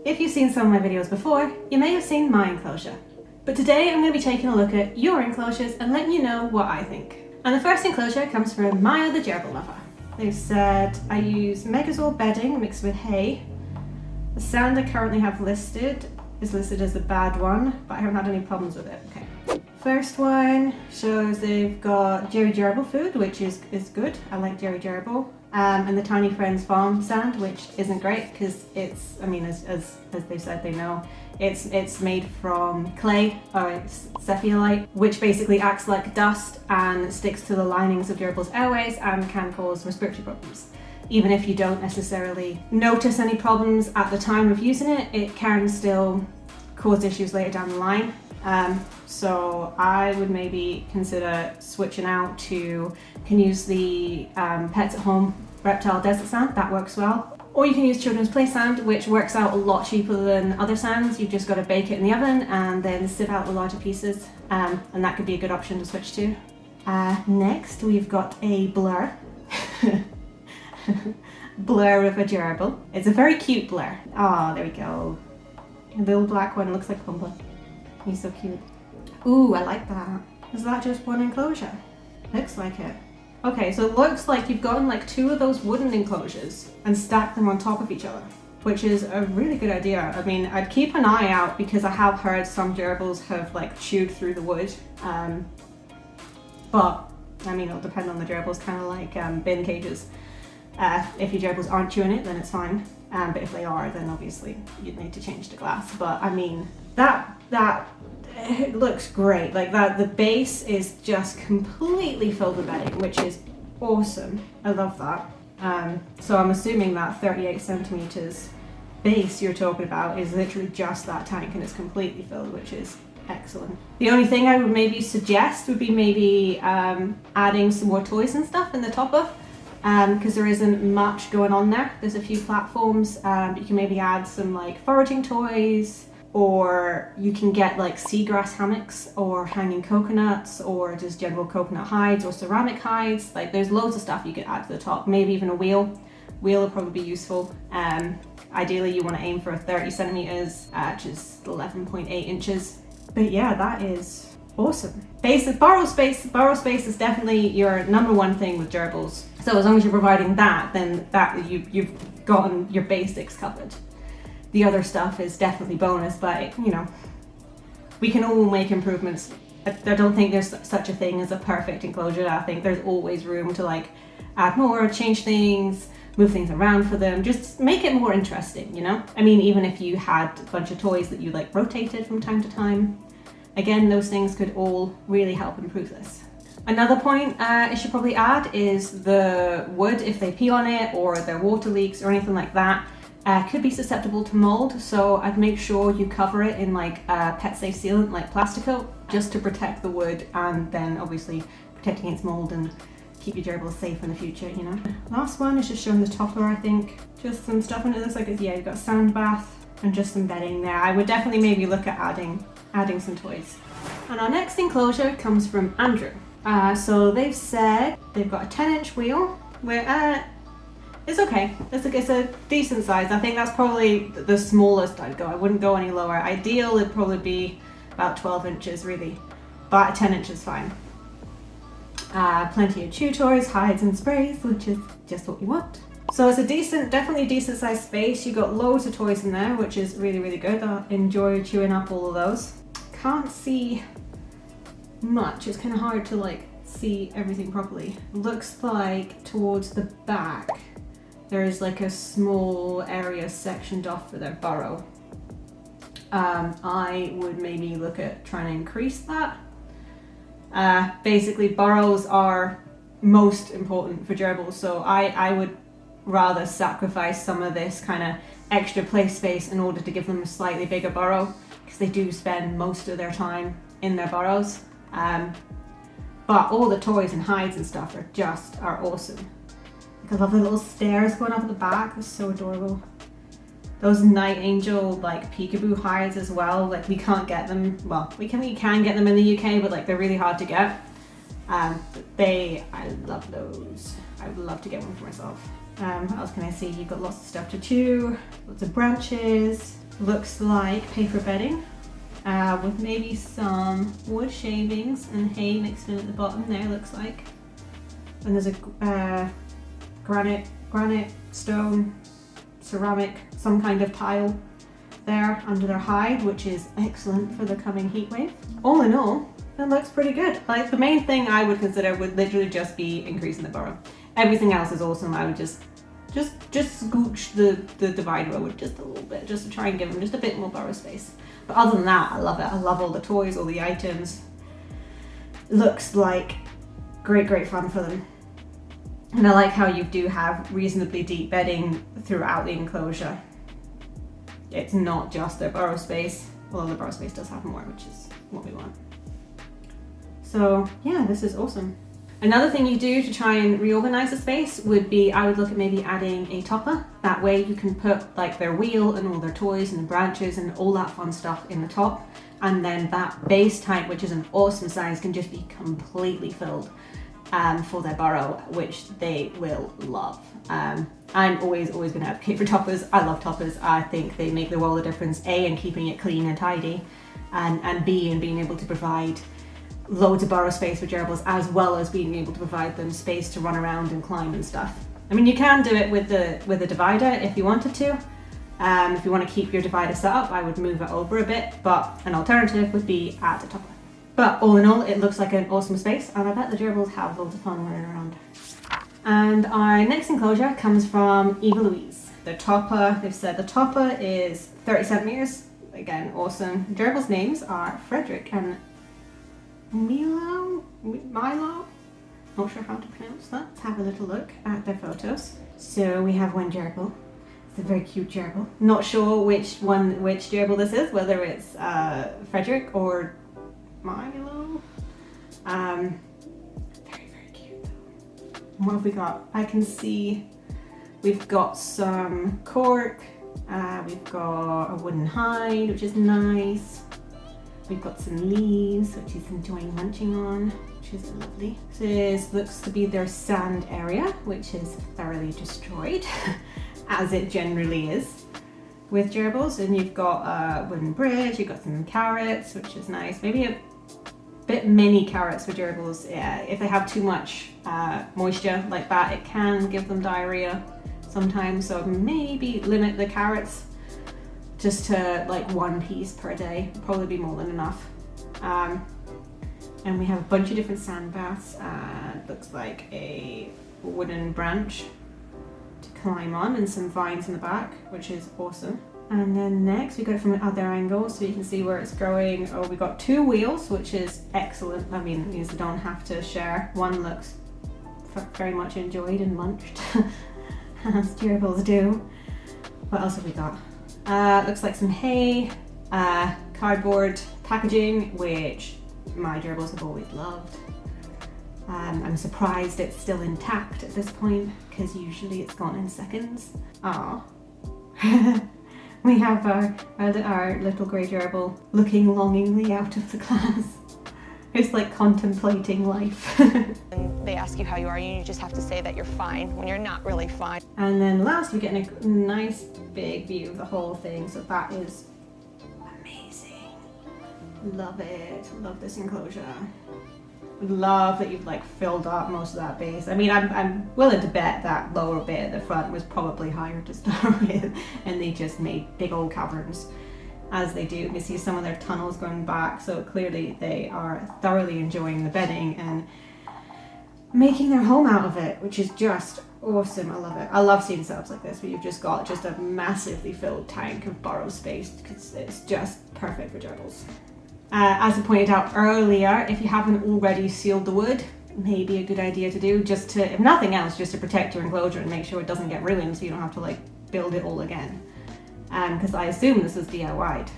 If you've seen some of my videos before, you may have seen my enclosure. But today I'm going to be taking a look at your enclosures and letting you know what I think. And the first enclosure comes from MayaTheGerbilLover. They've said, I use Megazord bedding mixed with hay. The sand I currently have listed is listed as the bad one, but I haven't had any problems with it. Okay. First one shows they've got Gerbil food, which is good. I like Gerbil. And the Tiny Friends Farm sand, which isn't great because it's, I mean, as they said, they know, it's made from clay or cephallite, which basically acts like dust and sticks to the linings of Gerbils' airways and can cause respiratory problems. Even if you don't necessarily notice any problems at the time of using it, it can still cause issues later down the line. So I would maybe consider switching out to, you can use the Pets at Home Reptile Desert Sand, that works well. Or you can use Children's Play Sand, which works out a lot cheaper than other sands. You've just got to bake it in the oven and then sieve out the larger pieces, and that could be a good option to switch to. Next we've got a Blur. Blur of a gerbil. It's a very cute Blur. Oh, there we go. A little black one, looks like Pumba. He's so cute. Ooh, I like that. Is that just one enclosure? Looks like it. Okay, so it looks like you've gotten like two of those wooden enclosures and stacked them on top of each other, which is a really good idea. I mean, I'd keep an eye out because I have heard some gerbils have like chewed through the wood. But I mean, it'll depend on the gerbils, kind of like bin cages. If your gerbils aren't chewing it, then it's fine. But if they are, then obviously you'd need to change the glass. But I mean, that it looks great. Like that, the base is just completely filled with bedding, which is awesome. I love that. So I'm assuming that 38 centimeters base you're talking about is literally just that tank and it's completely filled, which is excellent. The only thing I would maybe suggest would be maybe adding some more toys and stuff in the topper. Because there isn't much going on there. There's a few platforms. You can maybe add some like foraging toys, or you can get like seagrass hammocks or hanging coconuts or just general coconut hides or ceramic hides. Like there's loads of stuff you could add to the top. Maybe even a wheel. Wheel would probably be useful. Ideally you want to aim for 30 centimeters, which is 11.8 inches. But yeah, that is awesome. Burrow space is definitely your number one thing with gerbils. So as long as you're providing that, then you've gotten your basics covered. The other stuff is definitely bonus, but you know, we can all make improvements. I don't think there's such a thing as a perfect enclosure. I think there's always room to like add more, change things, move things around for them, just make it more interesting, you know? I mean, even if you had a bunch of toys that you like rotated from time to time, again, those things could all really help improve this. Another point I should probably add is the wood, if they pee on it or there are water leaks or anything like that, could be susceptible to mold. So I'd make sure you cover it in like pet safe sealant like Plasticoat, just to protect the wood and then obviously protect against mold and keep your gerbils safe in the future, you know. Last one is just showing the topper, I think. Just some stuff in it. Looks like it's, yeah, you've got a sand bath and just some bedding there. I would definitely maybe look at adding some toys. And our next enclosure comes from Andrew. So they've said they've got a 10-inch wheel where it's okay. It's a decent size. I think that's probably the smallest I'd go. I wouldn't go any lower. Ideal it'd probably be about 12 inches really, but 10 inches is fine. Plenty of chew toys, hides and sprays, which is just what you want. So it's a definitely decent sized space. You've got loads of toys in there, which is really, really good. I enjoy chewing up all of those. Can't see much. It's kind of hard to like see everything properly. Looks like towards the back there is like a small area sectioned off for their burrow. I would maybe look at trying to increase that. Basically burrows are most important for gerbils, so I would rather sacrifice some of this kind of extra play space in order to give them a slightly bigger burrow, because they do spend most of their time in their burrows. But all the toys and hides and stuff are awesome. I love the little stairs going up at the back. It's so adorable. Those Night Angel like peekaboo hides as well. Like we can't get them. Well, we can get them in the UK, but like they're really hard to get. I love those. I would love to get one for myself. What else can I see? You've got lots of stuff to chew, lots of branches. looks like paper bedding with maybe some wood shavings and hay mixed in at the bottom there, looks like. And there's a granite, stone, ceramic, some kind of tile there under their hide, which is excellent for the coming heat wave. All in all, it looks pretty good. Like, the main thing I would consider would literally just be increasing the burrow. Everything else is awesome. I would just scooch the divider over just a little bit, just to try and give them just a bit more burrow space. But other than that, I love it. I love all the toys, all the items. It looks like great fun for them. And I like how you do have reasonably deep bedding throughout the enclosure. It's not just their burrow space, although the burrow space does have more, which is what we want. So yeah, this is awesome. Another thing you do to try and reorganize the space would be, I would look at maybe adding a topper. That way you can put like their wheel and all their toys and the branches and all that fun stuff in the top. And then that base type, which is an awesome size, can just be completely filled for their burrow, which they will love. I'm always going to advocate for toppers. I love toppers. I think they make the world of difference, A, in keeping it clean and tidy, and B, in being able to provide loads of burrow space for gerbils, as well as being able to provide them space to run around and climb and stuff. I mean, you can do it with the divider if you wanted to. If you want to keep your divider set up, I would move it over a bit, but an alternative would be add a topper. But all in all, it looks like an awesome space, and I bet the gerbils have loads of fun running around. And our next enclosure comes from Eva Luise. The topper, they've said the topper is 30 centimeters. Again, awesome. Gerbils' names are Frederick and Milo? Not sure how to pronounce that. Let's have a little look at their photos. So we have one gerbil. It's a very cute gerbil. Not sure which gerbil this is, whether it's Frederick or Milo. Very cute though. What have we got? I can see we've got some cork. We've got a wooden hide, which is nice. We've got some leaves, which he's enjoying munching on, which is lovely. This looks to be their sand area, which is thoroughly destroyed, as it generally is with gerbils. And you've got a wooden bridge, you've got some carrots, which is nice. Maybe a bit many carrots for gerbils. Yeah, if they have too much moisture like that, it can give them diarrhea sometimes. So maybe limit the carrots just to like 1 piece per day, probably be more than enough. And we have a bunch of different sand baths. Looks like a wooden branch to climb on and some vines in the back, which is awesome. And then next we got it from the other angle, so you can see where it's growing. Oh, we got 2 wheels, which is excellent. I mean, these don't have to share. One looks very much enjoyed and munched, as gerbils do. What else have we got? Looks like some hay, cardboard packaging, which my gerbils have always loved. I'm surprised it's still intact at this point, because usually it's gone in seconds. Ah. We have our little grey gerbil looking longingly out of the glass. It's like contemplating life. And they ask you how you are, and you just have to say that you're fine when you're not really fine. And then last, we get a nice big view of the whole thing, so that is amazing. Love it. Love this enclosure. Love that you've like filled up most of that base. I mean, I'm willing to bet that lower bit at the front was probably higher to start with, and they just made big old caverns, as they do. You can see some of their tunnels going back, so clearly they are thoroughly enjoying the bedding and making their home out of it, which is just awesome. I love it. I love seeing setups like this where you've just got just a massively filled tank of burrow space, because it's just perfect for gerbils. As I pointed out earlier, if you haven't already sealed the wood, maybe a good idea to do, just to, if nothing else, just to protect your enclosure and make sure it doesn't get ruined, so you don't have to like build it all again. Because I assume this is DIY'd.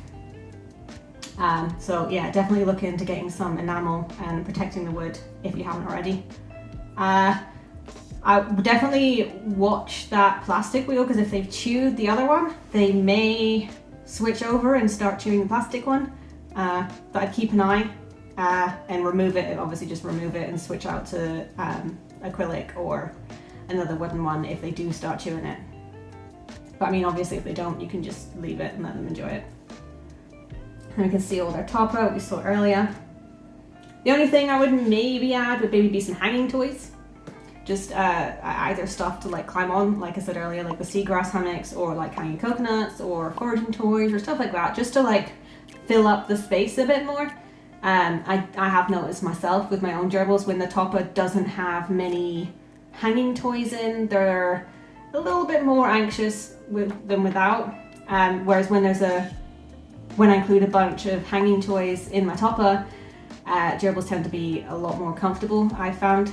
So yeah, definitely look into getting some enamel and protecting the wood if you haven't already. I would definitely watch that plastic wheel, because if they've chewed the other one, they may switch over and start chewing the plastic one. But I'd keep an eye and remove it. Obviously just remove it and switch out to acrylic or another wooden one if they do start chewing it. But I mean, obviously if they don't, you can just leave it and let them enjoy it. And we can see all their topper, what we saw earlier. The only thing I would maybe add would maybe be some hanging toys. Just either stuff to like climb on, like I said earlier, like the seagrass hammocks, or like hanging coconuts or foraging toys or stuff like that, just to like fill up the space a bit more. I have noticed myself with my own gerbils, when the topper doesn't have many hanging toys in, they're a little bit more anxious than without. Whereas when I include a bunch of hanging toys in my topper, gerbils tend to be a lot more comfortable, I found.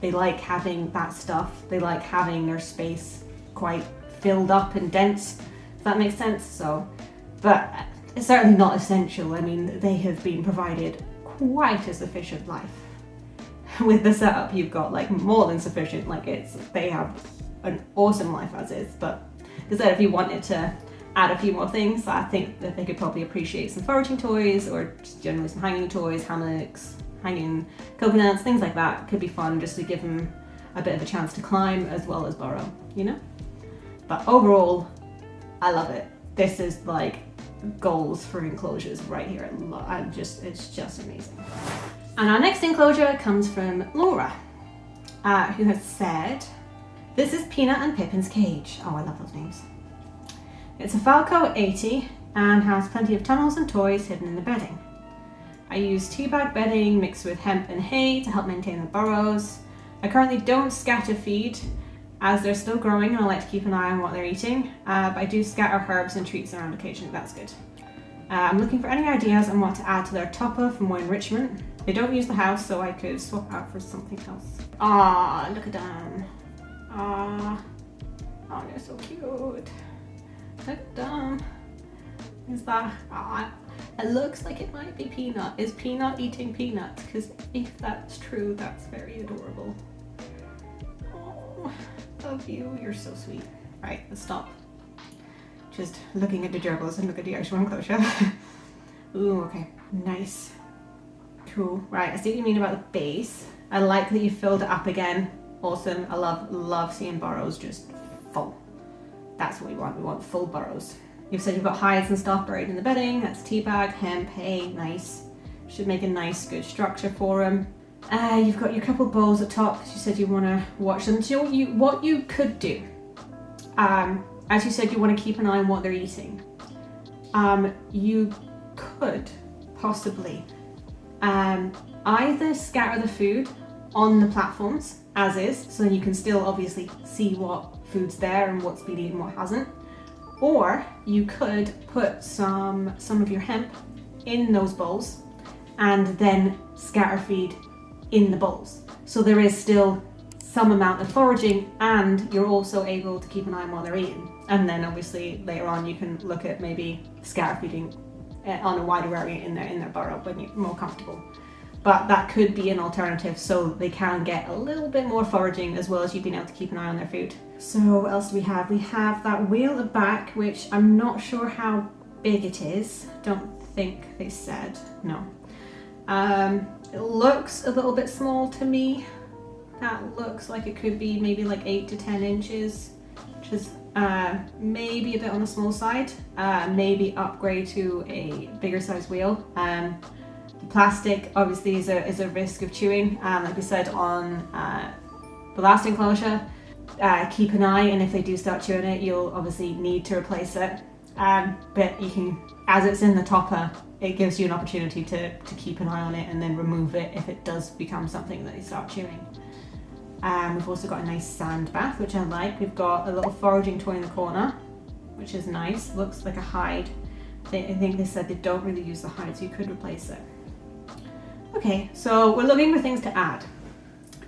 They like having that stuff. They like having their space quite filled up and dense, if that makes sense. So, but it's certainly not essential. I mean, they have been provided quite a sufficient life. With the setup, you've got like more than sufficient. Like they have an awesome life as is. But as I said, if you wanted to add a few more things, I think that they could probably appreciate some foraging toys, or just generally some hanging toys, hammocks, hanging coconuts, things like that. Could be fun just to give them a bit of a chance to climb as well as burrow, you know? But overall, I love it. This is like goals for enclosures right here. It's just amazing. And our next enclosure comes from Laura, who has said, "This is Peanut and Pippin's cage." Oh, I love those names. It's a Falco 80 and has plenty of tunnels and toys hidden in the bedding. I use teabag bedding mixed with hemp and hay to help maintain the burrows. I currently don't scatter feed as they're still growing, and I like to keep an eye on what they're eating. But I do scatter herbs and treats around occasionally, that's good. I'm looking for any ideas on what to add to their topper for more enrichment. They don't use the house, so I could swap out for something else. Ah, look at them. Ah, oh, they're so cute. Look at them. Is that, it looks like it might be Peanut. Is Peanut eating peanuts? Because if that's true, that's very adorable. Oh, love you. You're so sweet. Right, let's stop. Just looking at the gerbils and look at the actual enclosure. Ooh, okay, nice. Cool. Right, I see what you mean about the base. I like that you filled it up again. Awesome. I love seeing burrows just full. That's what we want. We want full burrows. You've said you've got hides and stuff buried in the bedding. That's teabag, hemp, hay, nice. Should make a nice, good structure for them. You've got your couple bowls at top because you said you want to watch them. So what you could do, as you said, you want to keep an eye on what they're eating. You could possibly either scatter the food on the platforms as is, so you can still obviously see what food's there and what's been eaten, what hasn't. Or you could put some of your hemp in those bowls and then scatter feed in the bowls. So there is still some amount of foraging, and you're also able to keep an eye on what they're eating. And then obviously later on you can look at maybe scatter feeding on a wider area in their burrow when you're more comfortable. But that could be an alternative, so they can get a little bit more foraging as well as you being able to keep an eye on their food. So what else do we have? We have that wheel at the back, which I'm not sure how big it is. Don't think they said, no. It looks a little bit small to me. That looks like it could be maybe like 8 to 10 inches, which is maybe a bit on the small side. Maybe upgrade to a bigger size wheel. The plastic obviously is a risk of chewing. Like we said on the last enclosure, keep an eye, and if they do start chewing it, you'll obviously need to replace it. But you can, as it's in the topper, it gives you an opportunity to keep an eye on it and then remove it if it does become something that they start chewing. We've also got a nice sand bath, which I like. We've got a little foraging toy in the corner, which is nice. Looks like a hide. I think they said they don't really use the hide, so you could replace it. Okay, so we're looking for things to add.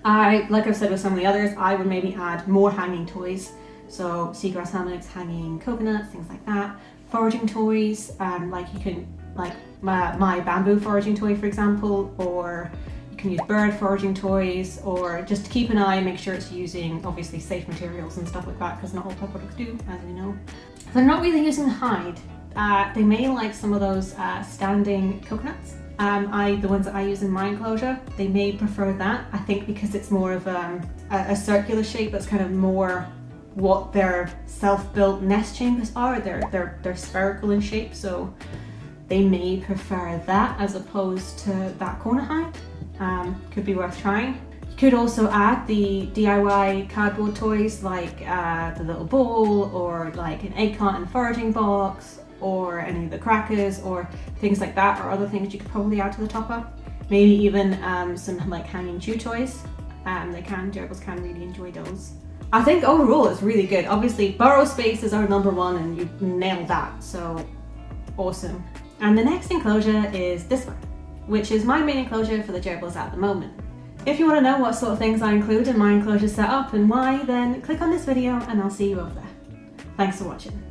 Like I've said with some of the others, I would maybe add more hanging toys. So seagrass hammocks, hanging coconuts, things like that. Foraging toys, like you can, like my bamboo foraging toy, for example, or you can use bird foraging toys, or just to keep an eye and make sure it's using obviously safe materials and stuff like that, because not all pet products do, as we know. If they're not really using the hide, they may like some of those standing coconuts. The ones that I use in my enclosure, they may prefer that. I think because it's more of a circular shape that's kind of more what their self-built nest chambers are. They're spherical in shape, so they may prefer that as opposed to that corner height. Could be worth trying. You could also add the DIY cardboard toys like the little bowl, or like an egg carton foraging box, or any of the crackers, or things like that, or other things you could probably add to the topper. Maybe even some like hanging chew toys. Gerbils can really enjoy those. I think overall it's really good. Obviously burrow space is our number one, and you nailed that, so awesome. And the next enclosure is this one, which is my main enclosure for the gerbils at the moment. If you want to know what sort of things I include in my enclosure setup and why, then click on this video and I'll see you over there. Thanks for watching.